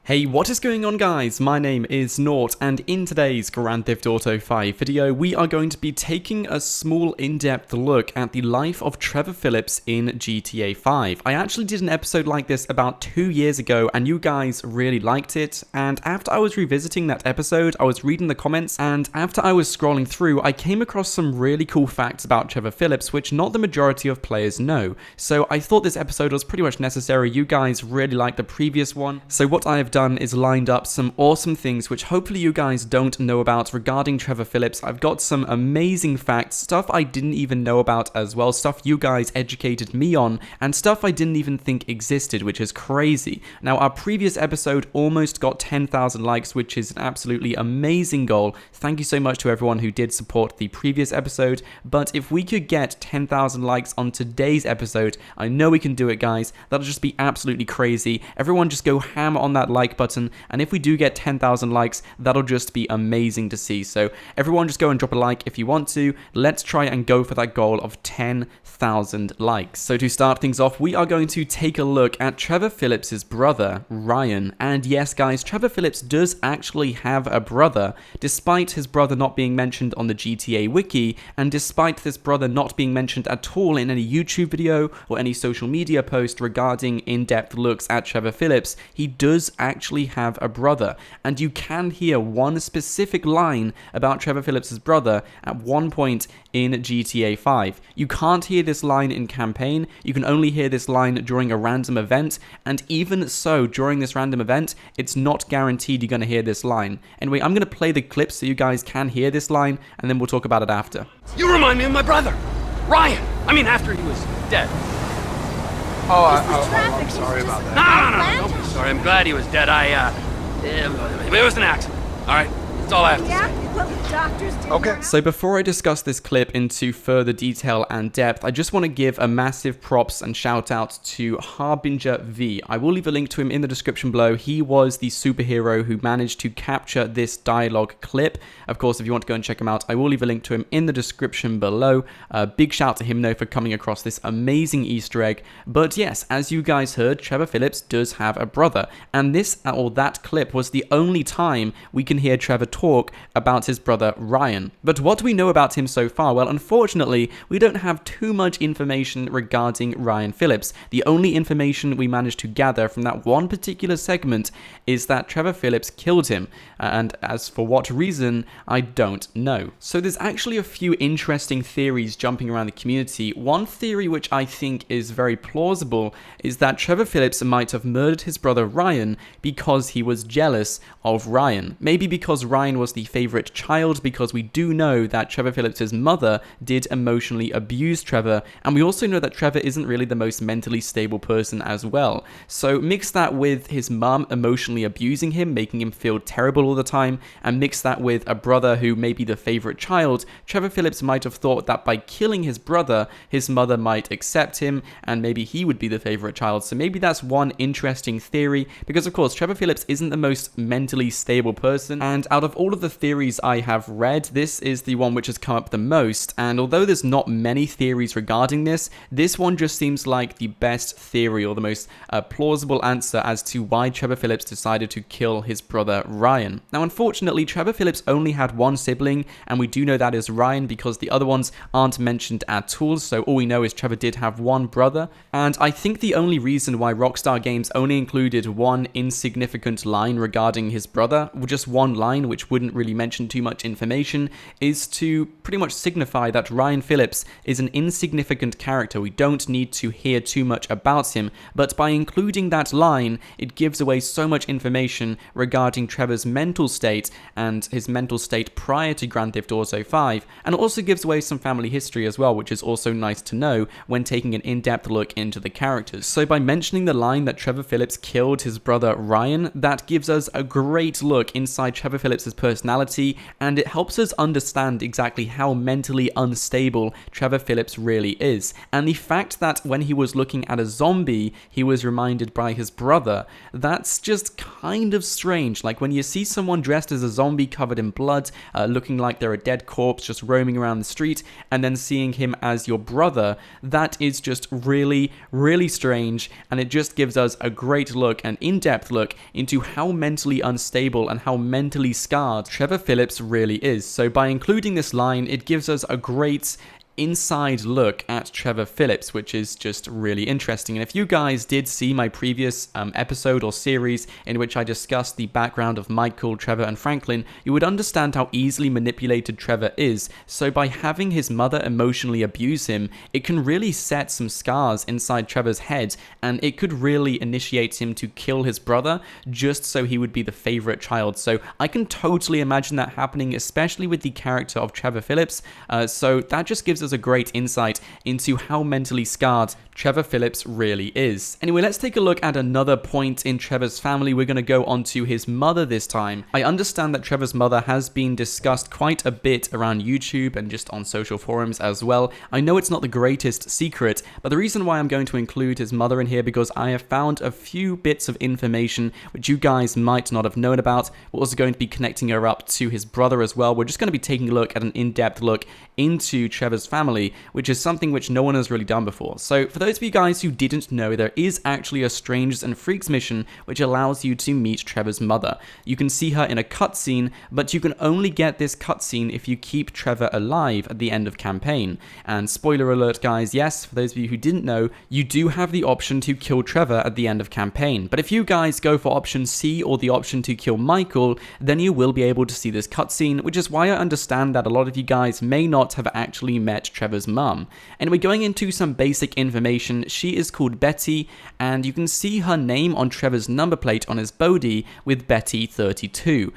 Hey, what is going on guys? My name is Nort, and in today's Grand Theft Auto 5 video, we are going to be taking a small in-depth look at the life of Trevor Phillips in GTA 5. I actually did an episode like this about 2 years ago, and you guys really liked it, and after I was revisiting that episode, I was reading the comments, and after I was scrolling through, I came across some really cool facts about Trevor Phillips, which not the majority of players know. So I thought this episode was pretty much necessary. You guys really liked the previous one, so what I have done is lined up some awesome things which hopefully you guys don't know about regarding Trevor Phillips. I've got some amazing facts, stuff I didn't even know about as well, stuff you guys educated me on, and stuff I didn't even think existed, which is crazy. Now, our previous episode almost got 10,000 likes, which is an absolutely amazing goal. Thank you so much to everyone who did support the previous episode, but if we could get 10,000 likes on today's episode, I know we can do it, guys. That'll just be absolutely crazy. Everyone just go ham on that like button, and if we do get 10,000 likes, that'll just be amazing to see. So everyone just go and drop a like if you want to. Let's try and go for that goal of 10,000 likes. So to start things off, we are going to take a look at Trevor Phillips' brother, Ryan. And yes, guys, Trevor Phillips does actually have a brother, despite his brother not being mentioned on the GTA wiki, and despite this brother not being mentioned at all in any YouTube video or any social media post regarding in-depth looks at Trevor Phillips, he does actually have a brother, and you can hear one specific line about Trevor Phillips' brother at one point in GTA 5. You can't hear this line in campaign, you can only hear this line during a random event, and even so, during this random event, it's not guaranteed you're going to hear this line. Anyway, I'm going to play the clip so you guys can hear this line, and then we'll talk about it after. You remind me of my brother, Ryan. I mean, after he was dead. I'm sorry about that. No, don't be sorry. I'm glad he was dead. It was an accident. All right, that's all I have to say. Well, the doctors did Okay. So before I discuss this clip into further detail and depth, I just want to give a massive props and shout out to Harbinger V. I will leave a link to him in the description below. He was the superhero who managed to capture this dialogue clip. Of course, if you want to go and check him out, I will leave a link to him in the description below. Big shout to him though for coming across this amazing Easter egg. But yes, as you guys heard, Trevor Phillips does have a brother, and that clip was the only time we can hear Trevor talk about his brother Ryan. But what do we know about him so far? Well, unfortunately, we don't have too much information regarding Ryan Phillips. The only information we managed to gather from that one particular segment is that Trevor Phillips killed him, and as for what reason, I don't know. So there's actually a few interesting theories jumping around the community. One theory which I think is very plausible is that Trevor Phillips might have murdered his brother Ryan because he was jealous of Ryan. Maybe because Ryan was the favorite child, because we do know that Trevor Phillips' mother did emotionally abuse Trevor, and we also know that Trevor isn't really the most mentally stable person as well. So mix that with his mum emotionally abusing him, making him feel terrible all the time, and mix that with a brother who may be the favorite child, Trevor Phillips might have thought that by killing his brother, his mother might accept him, and maybe he would be the favorite child. So maybe that's one interesting theory, because of course Trevor Phillips isn't the most mentally stable person, and out of all of the theories I have read, this is the one which has come up the most, and although there's not many theories regarding this one just seems like the best theory, or the most plausible answer as to why Trevor Phillips decided to kill his brother Ryan. Now, unfortunately, Trevor Phillips only had one sibling, and we do know that is Ryan because the other ones aren't mentioned at all, so all we know is Trevor did have one brother, and I think the only reason why Rockstar Games only included one insignificant line regarding his brother, just one line which wouldn't really mention too much information, is to pretty much signify that Ryan Phillips is an insignificant character. We don't need to hear too much about him, but by including that line, it gives away so much information regarding Trevor's mental state and his mental state prior to Grand Theft Auto 5, and it also gives away some family history as well, which is also nice to know when taking an in-depth look into the characters. So by mentioning the line that Trevor Phillips killed his brother Ryan, that gives us a great look inside Trevor Phillips' personality, theory, and it helps us understand exactly how mentally unstable Trevor Phillips really is. And the fact that when he was looking at a zombie, he was reminded by his brother, that's just kind of strange. Like when you see someone dressed as a zombie covered in blood, looking like they're a dead corpse just roaming around the street, and then seeing him as your brother, that is just really, really strange, and it just gives us a great look, an in-depth look into how mentally unstable and how mentally scarred Trevor Phillips really is. So by including this line, it gives us a great inside look at Trevor Phillips, which is just really interesting. And if you guys did see my previous episode or series in which I discussed the background of Michael, Trevor, and Franklin, you would understand how easily manipulated Trevor is. So by having his mother emotionally abuse him, it can really set some scars inside Trevor's head, and it could really initiate him to kill his brother just so he would be the favorite child. So I can totally imagine that happening, especially with the character of Trevor Phillips. So that just gives us a great insight into how mentally scarred Trevor Phillips really is. Anyway, let's take a look at another point in Trevor's family. We're going to go on to his mother this time. I understand that Trevor's mother has been discussed quite a bit around YouTube and just on social forums as well. I know it's not the greatest secret, but the reason why I'm going to include his mother in here because I have found a few bits of information which you guys might not have known about. We're also going to be connecting her up to his brother as well. We're just going to be taking a look at an in-depth look into Trevor's family, which is something which no one has really done before. So for those of you guys who didn't know, there is actually a Strangers and Freaks mission which allows you to meet Trevor's mother. You can see her in a cutscene, but you can only get this cutscene if you keep Trevor alive at the end of campaign. And spoiler alert guys, yes, for those of you who didn't know, you do have the option to kill Trevor at the end of campaign. But if you guys go for option C or the option to kill Michael, then you will be able to see this cutscene, which is why I understand that a lot of you guys may not have actually met Trevor's mum. Anyway, going into some basic information, she is called Betty, and you can see her name on Trevor's number plate on his body with Betty 32.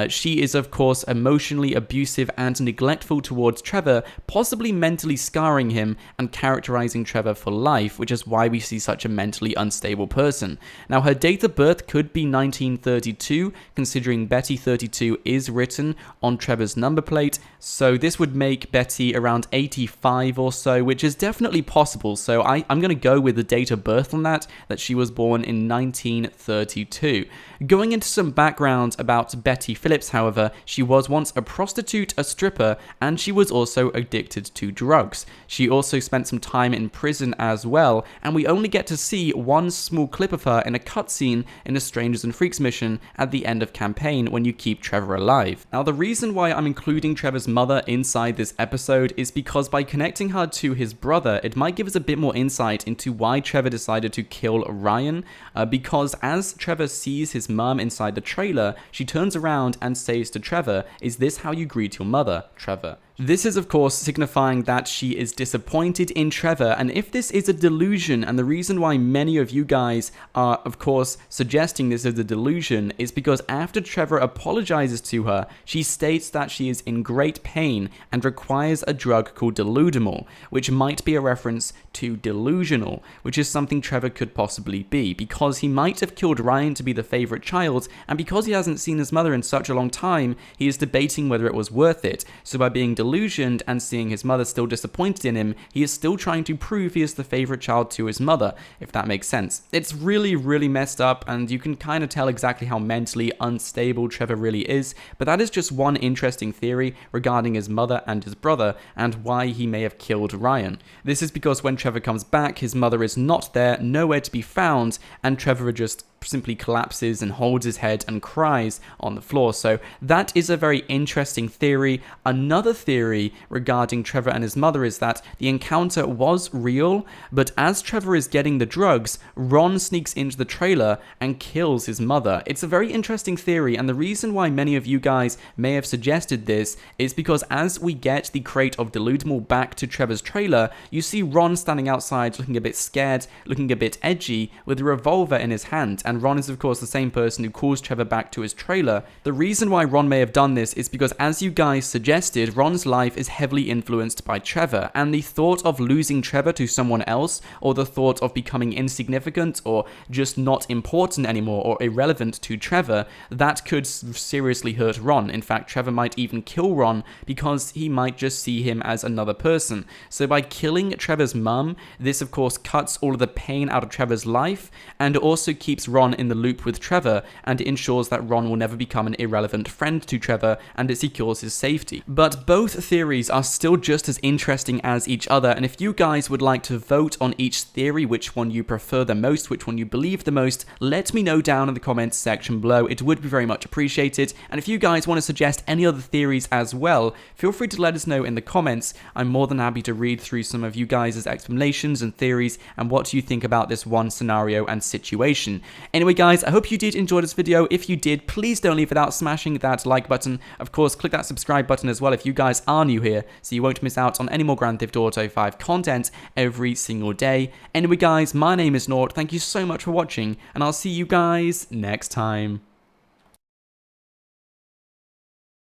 She is of course emotionally abusive and neglectful towards Trevor, possibly mentally scarring him and characterizing Trevor for life, which is why we see such a mentally unstable person. Now her date of birth could be 1932, considering Betty 32 is written on Trevor's number plate, so this would make Betty around 85 or so, which is definitely possible. So I'm going to go with the date of birth on that she was born in 1932. Going into some background about Betty Phillips, however, she was once a prostitute, a stripper, and she was also addicted to drugs. She also spent some time in prison as well, and we only get to see one small clip of her in a cutscene in a Strangers and Freaks mission at the end of campaign when you keep Trevor alive. Now the reason why I'm including Trevor's mother inside this episode is because by connecting her to his brother, it might give us a bit more insight into why Trevor decided to kill Ryan, because as Trevor sees his mum inside the trailer, she turns around and says to Trevor, "Is this how you greet your mother, Trevor?" This is of course signifying that she is disappointed in Trevor, and if this is a delusion, and the reason why many of you guys are of course suggesting this is a delusion is because after Trevor apologizes to her, she states that she is in great pain and requires a drug called Deludamol, which might be a reference to delusional, which is something Trevor could possibly be, because he might have killed Ryan to be the favorite child, and because he hasn't seen his mother in such a long time, he is debating whether it was worth it. So by being delusioned and seeing his mother still disappointed in him, he is still trying to prove he is the favorite child to his mother, if that makes sense. It's really, really messed up, and you can kind of tell exactly how mentally unstable Trevor really is, but that is just one interesting theory regarding his mother and his brother, and why he may have killed Ryan. This is because when Trevor comes back, his mother is not there, nowhere to be found, and Trevor just simply collapses and holds his head and cries on the floor. So that is a very interesting theory. Another theory regarding Trevor and his mother is that the encounter was real, but as Trevor is getting the drugs, Ron sneaks into the trailer and kills his mother. It's a very interesting theory, and the reason why many of you guys may have suggested this is because as we get the crate of Deludamol back to Trevor's trailer, you see Ron standing outside looking a bit scared, looking a bit edgy, with a revolver in his hand, and Ron is of course the same person who calls Trevor back to his trailer. The reason why Ron may have done this is because, as you guys suggested, Ron's life is heavily influenced by Trevor, and the thought of losing Trevor to someone else, or the thought of becoming insignificant or just not important anymore or irrelevant to Trevor, that could seriously hurt Ron. In fact, Trevor might even kill Ron because he might just see him as another person. So by killing Trevor's mum, this of course cuts all of the pain out of Trevor's life, and also keeps Ron in the loop with Trevor, and it ensures that Ron will never become an irrelevant friend to Trevor, and it secures his safety. But both theories are still just as interesting as each other, and if you guys would like to vote on each theory, which one you prefer the most, which one you believe the most, let me know down in the comments section below. It would be very much appreciated, and if you guys want to suggest any other theories as well, feel free to let us know in the comments. I'm more than happy to read through some of you guys' explanations and theories and what you think about this one scenario and situation. Anyway guys, I hope you did enjoy this video. If you did, please don't leave without smashing that like button. Of course, click that subscribe button as well if you guys are new here, so you won't miss out on any more Grand Theft Auto 5 content every single day. Anyway guys, my name is Nort, thank you so much for watching, and I'll see you guys next time.